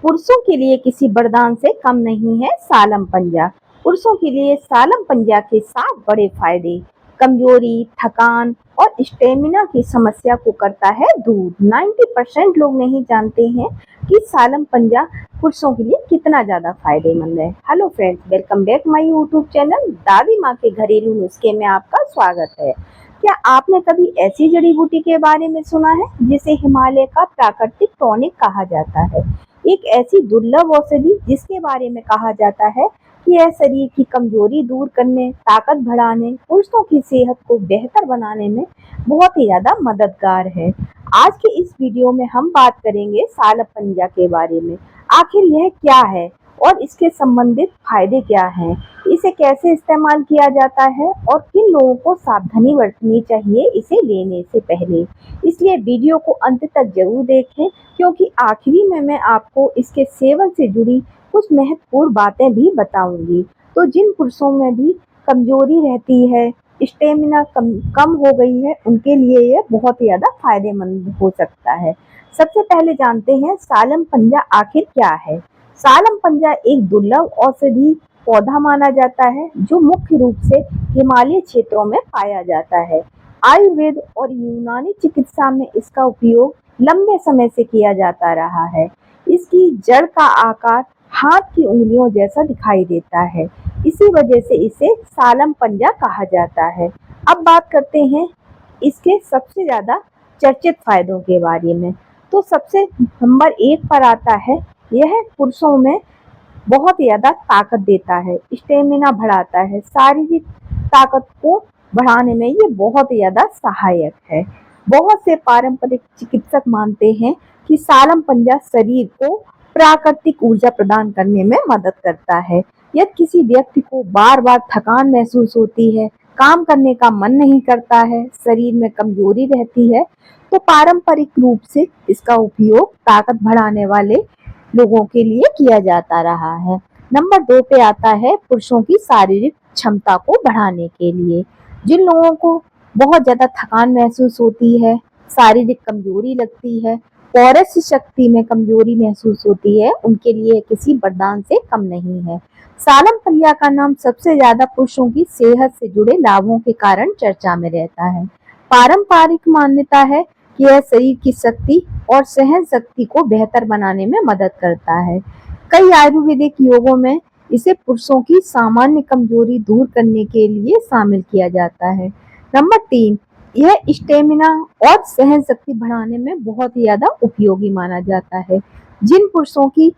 पुरुषों के लिए किसी वरदान से कम नहीं है सालम पंजा। पुरुषों के लिए सालम पंजा के 7 बड़े फायदे। कमजोरी, थकान और स्टेमिना की समस्या को करता है दूर। 90% लोग नहीं जानते हैं कि सालम पंजा पुरुषों के लिए कितना ज्यादा फायदेमंद है। Hello friends, welcome back my YouTube channel दादी माँ के घरेलू नुस्खे में आपका स्वागत है। क्या आपने कभी ऐसी जड़ी बूटी के बारे में सुना है जिसे हिमालय का प्राकृतिक टॉनिक कहा जाता है? एक ऐसी दुर्लभ औषधि जिसके बारे में कहा जाता है कि यह शरीर की कमजोरी दूर करने, ताकत बढ़ाने, पुरुषों की सेहत को बेहतर बनाने में बहुत ही ज्यादा मददगार है। आज के इस वीडियो में हम बात करेंगे सालम पंजा के बारे में। आखिर यह क्या है और इसके संबंधित फायदे क्या हैं, इसे कैसे इस्तेमाल किया जाता है और किन लोगों को सावधानी बरतनी चाहिए इसे लेने से पहले। इसलिए वीडियो को अंत तक जरूर देखें, क्योंकि आखिरी में मैं आपको इसके सेवन से जुड़ी कुछ महत्वपूर्ण बातें भी बताऊंगी। तो जिन पुरुषों में भी कमजोरी रहती है, स्टेमिना कम हो गई है, उनके लिए यह बहुत ही ज्यादा फायदेमंद हो सकता है। सबसे पहले जानते हैं सालम पंजा आखिर क्या है। सालम पंजा एक दुर्लभ औषधि पौधा माना जाता है जो मुख्य रूप से हिमालय क्षेत्रों में पाया जाता है। आयुर्वेद और यूनानी चिकित्सा में इसका उपयोग लंबे समय से किया जाता रहा है। इसकी जड़ का आकार हाथ की उंगलियों जैसा दिखाई देता है, इसी वजह से इसे सालम पंजा कहा जाता है। अब बात करते हैं इसके सबसे ज्यादा चर्चित फायदों के बारे में। तो सबसे नंबर 1 पर आता है, यह पुरुषों में बहुत ज्यादा ताकत देता है, स्टेमिना बढ़ाता है, शारीरिक ताकत को बढ़ाने में ये बहुत ज्यादा सहायक है। बहुत से पारंपरिक चिकित्सक मानते हैं कि सालम पंजा शरीर को प्राकृतिक ऊर्जा प्रदान करने में मदद करता है। यदि किसी व्यक्ति को बार बार थकान महसूस होती है, काम करने का मन नहीं करता है, शरीर में कमजोरी रहती है, तो पारंपरिक रूप से इसका उपयोग ताकत बढ़ाने वाले लोगों के लिए किया जाता रहा है। नंबर 2 पे आता है पुरुषों की शारीरिक क्षमता को बढ़ाने के लिए। जिन लोगों को बहुत ज्यादा थकान महसूस होती है, शारीरिक कमजोरी लगती है, पौरुष शक्ति में कमजोरी महसूस होती है, उनके लिए किसी वरदान से कम नहीं है। सालम पंजा का नाम सबसे ज्यादा पुरुषों की सेहत से जुड़े लाभों के कारण चर्चा में रहता है। पारंपरिक मान्यता है कि यह शरीर की शक्ति और सहन शक्ति को बेहतर बनाने में मदद करता है। कई आयुर्वेदिक योगों में इसे पुरुषों की सामान्य कमजोरी दूर करने के लिए शामिल किया जाता है। नंबर 3, यह स्टेमिना और सहन शक्ति बढ़ाने में बहुत ही ज्यादा उपयोगी माना जाता है। जिन पुरुषों की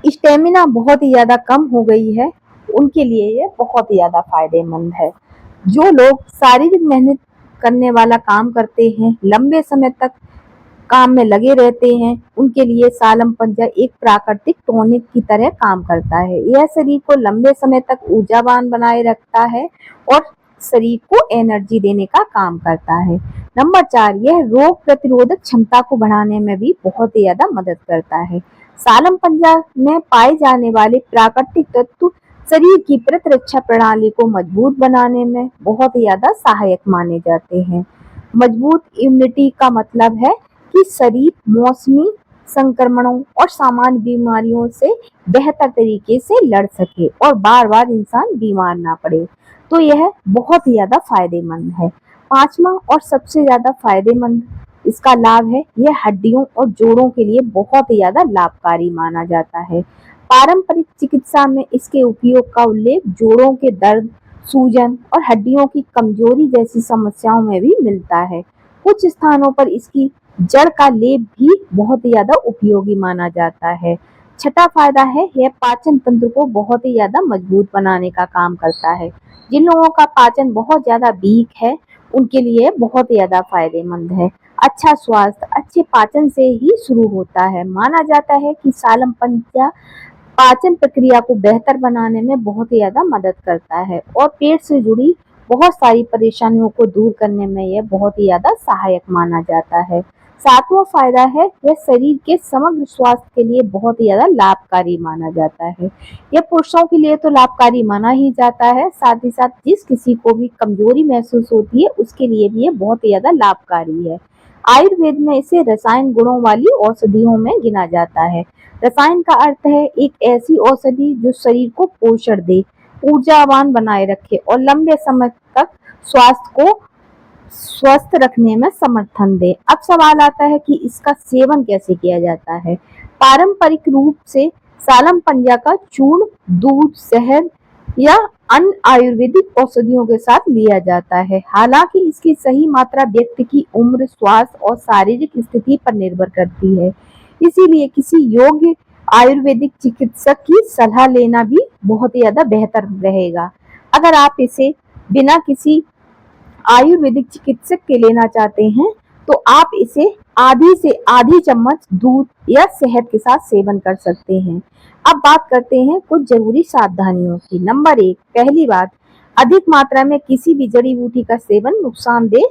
स्टेमिना बहुत ही ज्यादा कम हो गई है, उनके लिए यह बहुत ही ज्यादा फायदेमंद है। जो लोग शारीरिक मेहनत करने वाला काम करते हैं, लंबे समय तक काम में लगे रहते हैं, उनके लिए सालम पंजा एक प्राकृतिक टॉनिक की तरह काम करता है। यह शरीर को लंबे समय तक ऊर्जावान बनाए रखता है और शरीर को एनर्जी देने का काम करता है। नंबर 4, यह रोग प्रतिरोधक क्षमता को बढ़ाने में भी बहुत ही ज्यादा मदद करता है। सालम पंजा में पाए जाने वाले प्राकृतिक तत्व शरीर की प्रतिरक्षा प्रणाली को मजबूत बनाने में बहुत ही ज्यादा सहायक माने जाते हैं। मजबूत इम्यूनिटी का मतलब है कि शरीर मौसमी संक्रमणों और सामान्य बीमारियों से बेहतर तरीके से लड़ सके और बार बार इंसान बीमार ना पड़े, तो यह बहुत ही ज्यादा फायदेमंद है। 5वां और सबसे ज्यादा फायदेमंद इसका लाभ है, यह हड्डियों और जोड़ों के लिए बहुत ही ज्यादा लाभकारी माना जाता है। पारंपरिक चिकित्सा में इसके उपयोग का उल्लेख जोड़ों के दर्द, सूजन और हड्डियों की कमजोरी जैसी समस्याओं में भी मिलता है। कुछ स्थानों पर इसकी जड़ का लेप भी बहुत ही ज्यादा उपयोगी माना जाता है। छठा फायदा है, यह पाचन तंत्र को बहुत ही ज्यादा मजबूत बनाने का काम करता है। जिन लोगों का पाचन बहुत ज्यादा वीक है, उनके लिए बहुत ही ज्यादा फायदेमंद है। अच्छा स्वास्थ्य अच्छे पाचन से ही शुरू होता है। माना जाता है कि सालम पंजा पाचन प्रक्रिया को बेहतर बनाने में बहुत ही ज्यादा मदद करता है और पेट से जुड़ी बहुत सारी परेशानियों को दूर करने में यह बहुत ही ज्यादा सहायक माना जाता है। 7वां फायदा है, यह शरीर के समग्र स्वास्थ्य के लिए बहुत ही ज्यादा लाभकारी माना जाता है। यह पुरुषों के लिए तो लाभकारी माना ही जाता है, साथ ही साथ जिस किसी को भी कमजोरी महसूस होती है उसके लिए भी यह बहुत ही ज्यादा लाभकारी है। आयुर्वेद में इसे रसायन गुणों वाली औषधियों में गिना जाता है। रसायन का अर्थ है एक ऐसी औषधि जो शरीर को पोषण दे, ऊर्जावान बनाए रखे और लंबे समय तक स्वास्थ्य को स्वस्थ रखने में समर्थन दे। अब सवाल आता है कि इसका सेवन कैसे किया जाता है। पारंपरिक रूप से सालम पंजा का चूर्ण दूध, शहद या अन्य आयुर्वेदिक औषधियों के साथ लिया जाता है। हालांकि इसकी सही मात्रा व्यक्ति की उम्र, स्वास्थ्य और शारीरिक स्थिति पर निर्भर करती है। इसीलिए किसी योग्य आयुर्वेदिक चिकित्सक की सलाह लेना भी बहुत ही ज्यादा बेहतर रहेगा। अगर आप इसे बिना किसी आयुर्वेदिक चिकित्सक के लेना चाहते हैं तो आप इसे आधी से आधी चम्मच दूध या शहद के साथ सेवन कर सकते हैं। अब बात करते हैं कुछ जरूरी सावधानियों की। नंबर 1, पहली बात, अधिक मात्रा में किसी भी जड़ी बूटी का सेवन नुकसानदेह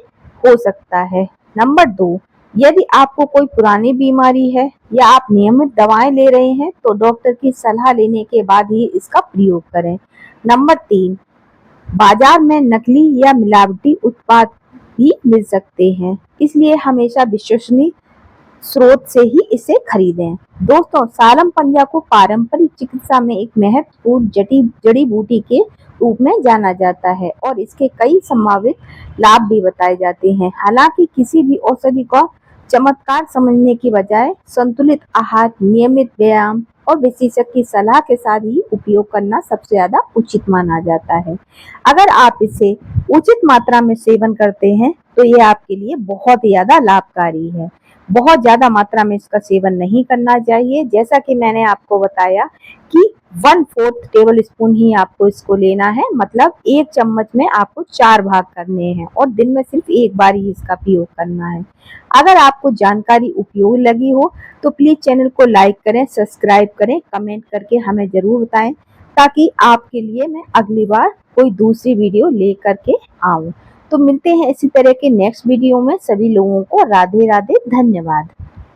हो सकता है। नंबर 2, यदि आपको कोई पुरानी बीमारी है या आप नियमित दवाएं ले रहे हैं तो डॉक्टर की सलाह लेने के बाद ही इसका प्रयोग करें। नंबर 3, बाजार में नकली या मिलावटी उत्पाद भी मिल सकते हैं, इसलिए हमेशा विश्वसनीय स्रोत से ही इसे खरीदें। दोस्तों, सालम पंजा को पारंपरिक चिकित्सा में एक महत्वपूर्ण जड़ी बूटी के रूप में जाना जाता है और इसके कई संभावित लाभ भी बताए जाते हैं। हालांकि किसी भी औषधि का चमत्कार समझने की बजाय संतुलित आहार, नियमित व्यायाम और विशेषज्ञ की सलाह के साथ ही उपयोग करना सबसे ज्यादा उचित माना जाता है। अगर आप इसे उचित मात्रा में सेवन करते हैं तो ये आपके लिए बहुत ही ज्यादा लाभकारी है। बहुत ज्यादा मात्रा में इसका सेवन नहीं करना चाहिए। जैसा कि मैंने आपको बताया कि 1/4 टेबल स्पून ही आपको इसको लेना है, मतलब 1 चम्मच में आपको 4 भाग करने हैं और दिन में सिर्फ एक बार ही इसका प्रयोग करना है। अगर आपको जानकारी उपयोगी लगी हो तो प्लीज चैनल को लाइक करें, सब्सक्राइब करें, कमेंट करके हमें जरूर बताएं ताकि आपके लिए मैं अगली बार कोई दूसरी वीडियो लेकर के आऊं। तो मिलते हैं इसी तरह के नेक्स्ट वीडियो में। सभी लोगों को राधे राधे, धन्यवाद।